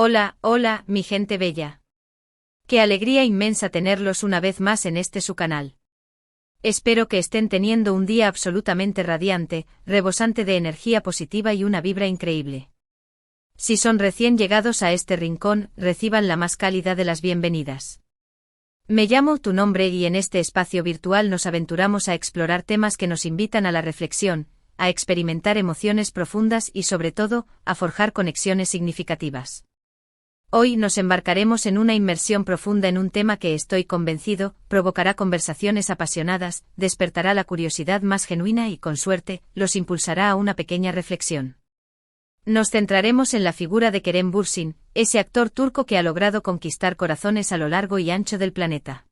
Hola, hola, mi gente bella. Qué alegría inmensa tenerlos una vez más en este su canal. Espero que estén teniendo un día absolutamente radiante, rebosante de energía positiva y una vibra increíble. Si son recién llegados a este rincón, reciban la más cálida de las bienvenidas. Me llamo Tu Nombre y en este espacio virtual nos aventuramos a explorar temas que nos invitan a la reflexión, a experimentar emociones profundas y sobre todo, a forjar conexiones significativas. Hoy nos embarcaremos en una inmersión profunda en un tema que estoy convencido, provocará conversaciones apasionadas, despertará la curiosidad más genuina y, con suerte, los impulsará a una pequeña reflexión. Nos centraremos en la figura de Kerem Bürsin, ese actor turco que ha logrado conquistar corazones a lo largo y ancho del planeta.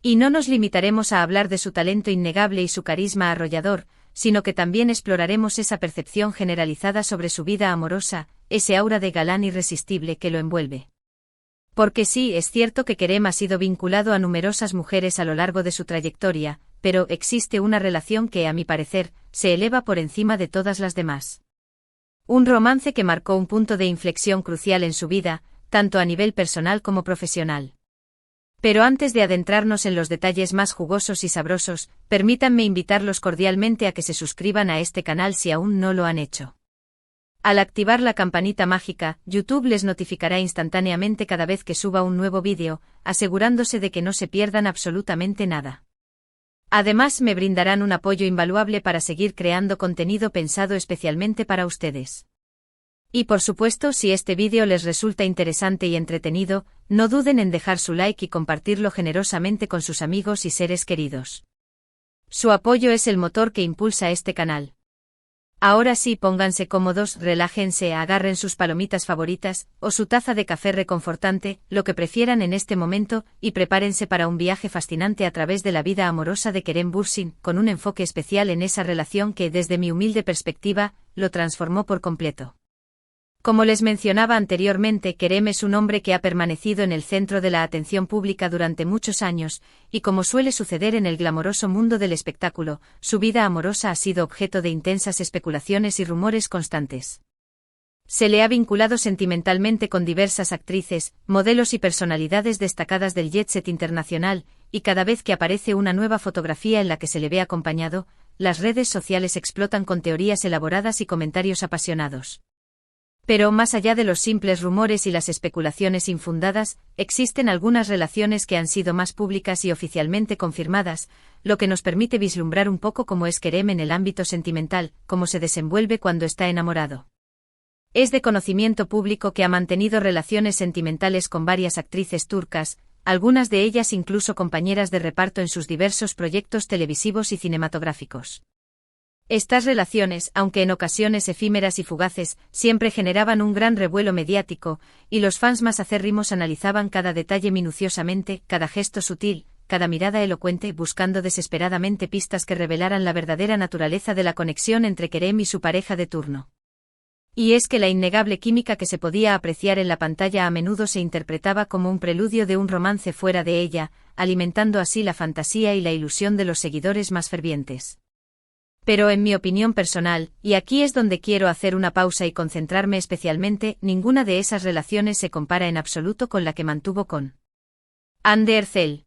Y no nos limitaremos a hablar de su talento innegable y su carisma arrollador, sino que también exploraremos esa percepción generalizada sobre su vida amorosa, ese aura de galán irresistible que lo envuelve. Porque sí, es cierto que Kerem ha sido vinculado a numerosas mujeres a lo largo de su trayectoria, pero existe una relación que, a mi parecer, se eleva por encima de todas las demás. Un romance que marcó un punto de inflexión crucial en su vida, tanto a nivel personal como profesional. Pero antes de adentrarnos en los detalles más jugosos y sabrosos, permítanme invitarlos cordialmente a que se suscriban a este canal si aún no lo han hecho. Al activar la campanita mágica, YouTube les notificará instantáneamente cada vez que suba un nuevo vídeo, asegurándose de que no se pierdan absolutamente nada. Además, me brindarán un apoyo invaluable para seguir creando contenido pensado especialmente para ustedes. Y por supuesto, si este vídeo les resulta interesante y entretenido, no duden en dejar su like y compartirlo generosamente con sus amigos y seres queridos. Su apoyo es el motor que impulsa este canal. Ahora sí, pónganse cómodos, relájense, agarren sus palomitas favoritas, o su taza de café reconfortante, lo que prefieran en este momento, y prepárense para un viaje fascinante a través de la vida amorosa de Kerem Bürsin, con un enfoque especial en esa relación que, desde mi humilde perspectiva, lo transformó por completo. Como les mencionaba anteriormente, Kerem es un hombre que ha permanecido en el centro de la atención pública durante muchos años, y como suele suceder en el glamoroso mundo del espectáculo, su vida amorosa ha sido objeto de intensas especulaciones y rumores constantes. Se le ha vinculado sentimentalmente con diversas actrices, modelos y personalidades destacadas del jet set internacional, y cada vez que aparece una nueva fotografía en la que se le ve acompañado, las redes sociales explotan con teorías elaboradas y comentarios apasionados. Pero más allá de los simples rumores y las especulaciones infundadas, existen algunas relaciones que han sido más públicas y oficialmente confirmadas, lo que nos permite vislumbrar un poco cómo es Kerem en el ámbito sentimental, cómo se desenvuelve cuando está enamorado. Es de conocimiento público que ha mantenido relaciones sentimentales con varias actrices turcas, algunas de ellas incluso compañeras de reparto en sus diversos proyectos televisivos y cinematográficos. Estas relaciones, aunque en ocasiones efímeras y fugaces, siempre generaban un gran revuelo mediático, y los fans más acérrimos analizaban cada detalle minuciosamente, cada gesto sutil, cada mirada elocuente, buscando desesperadamente pistas que revelaran la verdadera naturaleza de la conexión entre Kerem y su pareja de turno. Y es que la innegable química que se podía apreciar en la pantalla a menudo se interpretaba como un preludio de un romance fuera de ella, alimentando así la fantasía y la ilusión de los seguidores más fervientes. Pero en mi opinión personal, y aquí es donde quiero hacer una pausa y concentrarme especialmente, ninguna de esas relaciones se compara en absoluto con la que mantuvo con Hande Erçel.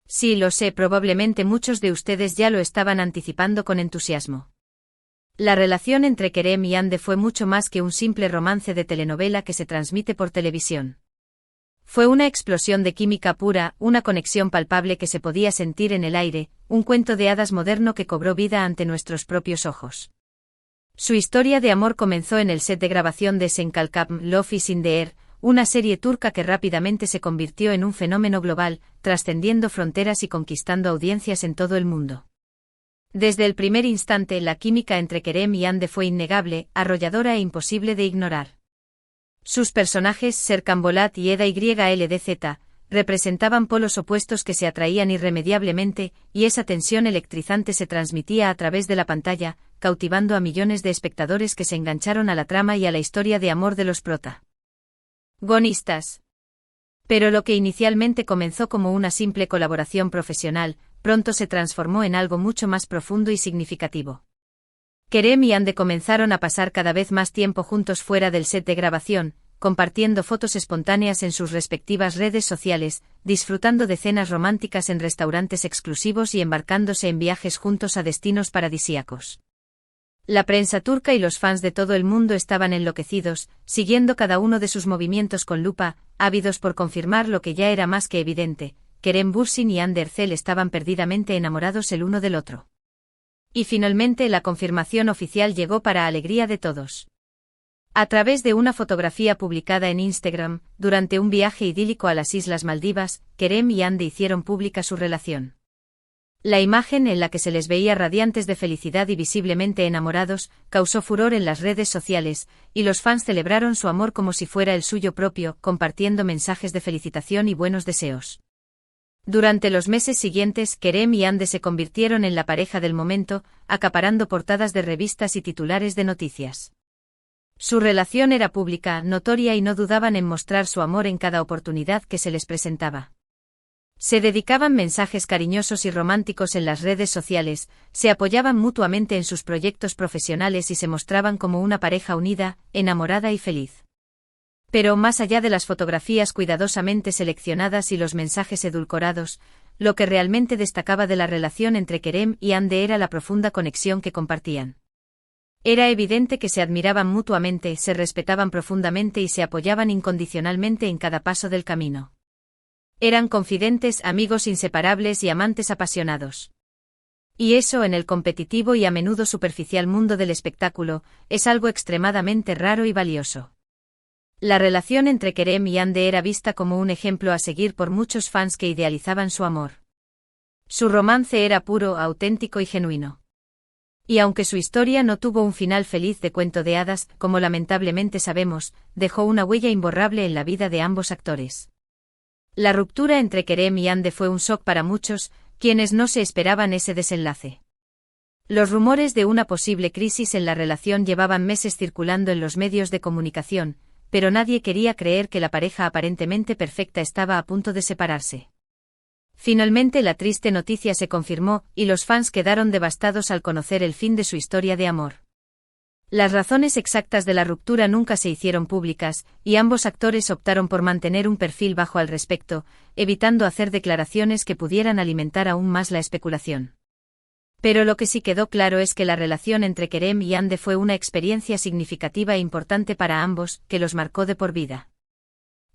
Sí, lo sé, probablemente muchos de ustedes ya lo estaban anticipando con entusiasmo. La relación entre Kerem y Hande fue mucho más que un simple romance de telenovela que se transmite por televisión. Fue una explosión de química pura, una conexión palpable que se podía sentir en el aire, un cuento de hadas moderno que cobró vida ante nuestros propios ojos. Su historia de amor comenzó en el set de grabación de Sen Kalkam, Love is in the Air, una serie turca que rápidamente se convirtió en un fenómeno global, trascendiendo fronteras y conquistando audiencias en todo el mundo. Desde el primer instante, la química entre Kerem y Hande fue innegable, arrolladora e imposible de ignorar. Sus personajes, Serkan Bolat y Eda YLDZ, representaban polos opuestos que se atraían irremediablemente, y esa tensión electrizante se transmitía a través de la pantalla, cautivando a millones de espectadores que se engancharon a la trama y a la historia de amor de los protagonistas. Pero lo que inicialmente comenzó como una simple colaboración profesional, pronto se transformó en algo mucho más profundo y significativo. Kerem y Hande comenzaron a pasar cada vez más tiempo juntos fuera del set de grabación, compartiendo fotos espontáneas en sus respectivas redes sociales, disfrutando de cenas románticas en restaurantes exclusivos y embarcándose en viajes juntos a destinos paradisíacos. La prensa turca y los fans de todo el mundo estaban enloquecidos, siguiendo cada uno de sus movimientos con lupa, ávidos por confirmar lo que ya era más que evidente: Kerem Bürsin y Hande Erçel estaban perdidamente enamorados el uno del otro. Y finalmente la confirmación oficial llegó para alegría de todos. A través de una fotografía publicada en Instagram, durante un viaje idílico a las Islas Maldivas, Kerem y Hande hicieron pública su relación. La imagen, en la que se les veía radiantes de felicidad y visiblemente enamorados, causó furor en las redes sociales, y los fans celebraron su amor como si fuera el suyo propio, compartiendo mensajes de felicitación y buenos deseos. Durante los meses siguientes, Kerem y Hande se convirtieron en la pareja del momento, acaparando portadas de revistas y titulares de noticias. Su relación era pública, notoria, y no dudaban en mostrar su amor en cada oportunidad que se les presentaba. Se dedicaban mensajes cariñosos y románticos en las redes sociales, se apoyaban mutuamente en sus proyectos profesionales y se mostraban como una pareja unida, enamorada y feliz. Pero más allá de las fotografías cuidadosamente seleccionadas y los mensajes edulcorados, lo que realmente destacaba de la relación entre Kerem y Hande era la profunda conexión que compartían. Era evidente que se admiraban mutuamente, se respetaban profundamente y se apoyaban incondicionalmente en cada paso del camino. Eran confidentes, amigos inseparables y amantes apasionados. Y eso, en el competitivo y a menudo superficial mundo del espectáculo, es algo extremadamente raro y valioso. La relación entre Kerem y Hande era vista como un ejemplo a seguir por muchos fans que idealizaban su amor. Su romance era puro, auténtico y genuino. Y aunque su historia no tuvo un final feliz de cuento de hadas, como lamentablemente sabemos, dejó una huella imborrable en la vida de ambos actores. La ruptura entre Kerem y Hande fue un shock para muchos, quienes no se esperaban ese desenlace. Los rumores de una posible crisis en la relación llevaban meses circulando en los medios de comunicación, pero nadie quería creer que la pareja aparentemente perfecta estaba a punto de separarse. Finalmente la triste noticia se confirmó, y los fans quedaron devastados al conocer el fin de su historia de amor. Las razones exactas de la ruptura nunca se hicieron públicas, y ambos actores optaron por mantener un perfil bajo al respecto, evitando hacer declaraciones que pudieran alimentar aún más la especulación. Pero lo que sí quedó claro es que la relación entre Kerem y Hande fue una experiencia significativa e importante para ambos, que los marcó de por vida.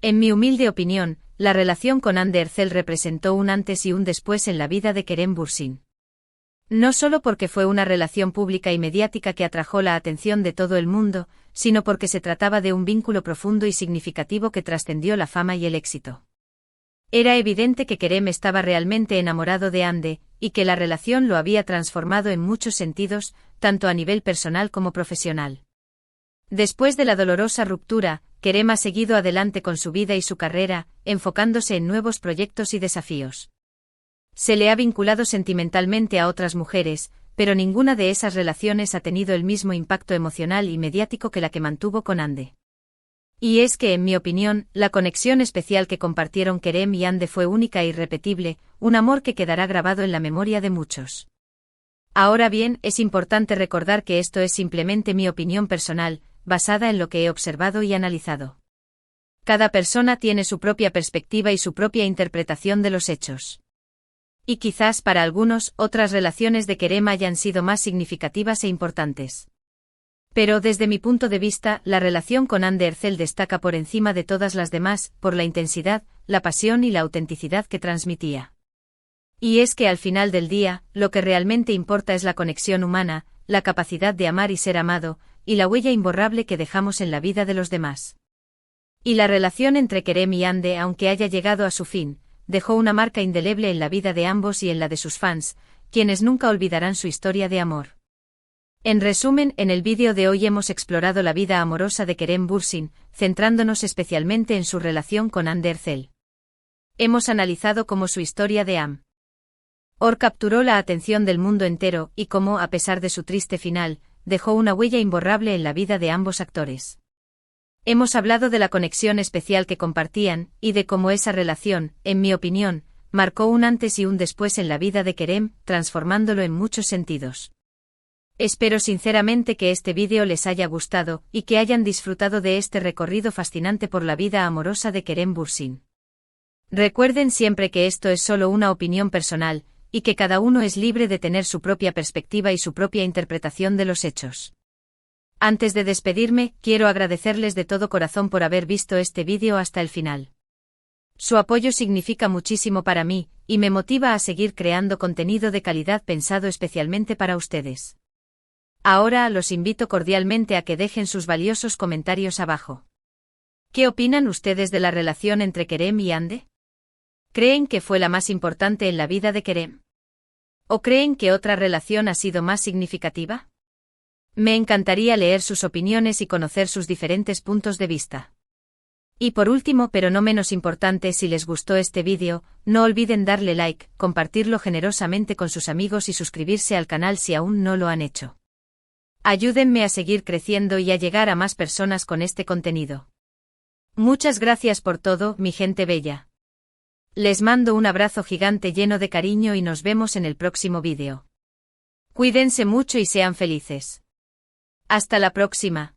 En mi humilde opinión, la relación con Hande Erçel representó un antes y un después en la vida de Kerem Bürsin. No solo porque fue una relación pública y mediática que atrajo la atención de todo el mundo, sino porque se trataba de un vínculo profundo y significativo que trascendió la fama y el éxito. Era evidente que Kerem estaba realmente enamorado de Hande, y que la relación lo había transformado en muchos sentidos, tanto a nivel personal como profesional. Después de la dolorosa ruptura, Kerem ha seguido adelante con su vida y su carrera, enfocándose en nuevos proyectos y desafíos. Se le ha vinculado sentimentalmente a otras mujeres, pero ninguna de esas relaciones ha tenido el mismo impacto emocional y mediático que la que mantuvo con Hande. Y es que, en mi opinión, la conexión especial que compartieron Kerem y Hande fue única e irrepetible, un amor que quedará grabado en la memoria de muchos. Ahora bien, es importante recordar que esto es simplemente mi opinión personal, basada en lo que he observado y analizado. Cada persona tiene su propia perspectiva y su propia interpretación de los hechos. Y quizás para algunos, otras relaciones de Kerem hayan sido más significativas e importantes. Pero desde mi punto de vista, la relación con Hande Erçel destaca por encima de todas las demás, por la intensidad, la pasión y la autenticidad que transmitía. Y es que al final del día, lo que realmente importa es la conexión humana, la capacidad de amar y ser amado, y la huella imborrable que dejamos en la vida de los demás. Y la relación entre Kerem y Hande, aunque haya llegado a su fin, dejó una marca indeleble en la vida de ambos y en la de sus fans, quienes nunca olvidarán su historia de amor. En resumen, en el vídeo de hoy hemos explorado la vida amorosa de Kerem Bürsin, centrándonos especialmente en su relación con Hande Erçel. Hemos analizado cómo su historia de amor capturó la atención del mundo entero y cómo, a pesar de su triste final, dejó una huella imborrable en la vida de ambos actores. Hemos hablado de la conexión especial que compartían, y de cómo esa relación, en mi opinión, marcó un antes y un después en la vida de Kerem, transformándolo en muchos sentidos. Espero sinceramente que este vídeo les haya gustado y que hayan disfrutado de este recorrido fascinante por la vida amorosa de Kerem Bürsin. Recuerden siempre que esto es solo una opinión personal, y que cada uno es libre de tener su propia perspectiva y su propia interpretación de los hechos. Antes de despedirme, quiero agradecerles de todo corazón por haber visto este vídeo hasta el final. Su apoyo significa muchísimo para mí, y me motiva a seguir creando contenido de calidad pensado especialmente para ustedes. Ahora los invito cordialmente a que dejen sus valiosos comentarios abajo. ¿Qué opinan ustedes de la relación entre Kerem y Hande? ¿Creen que fue la más importante en la vida de Kerem? ¿O creen que otra relación ha sido más significativa? Me encantaría leer sus opiniones y conocer sus diferentes puntos de vista. Y por último, pero no menos importante, si les gustó este vídeo, no olviden darle like, compartirlo generosamente con sus amigos y suscribirse al canal si aún no lo han hecho. Ayúdenme a seguir creciendo y a llegar a más personas con este contenido. Muchas gracias por todo, mi gente bella. Les mando un abrazo gigante lleno de cariño y nos vemos en el próximo vídeo. Cuídense mucho y sean felices. Hasta la próxima.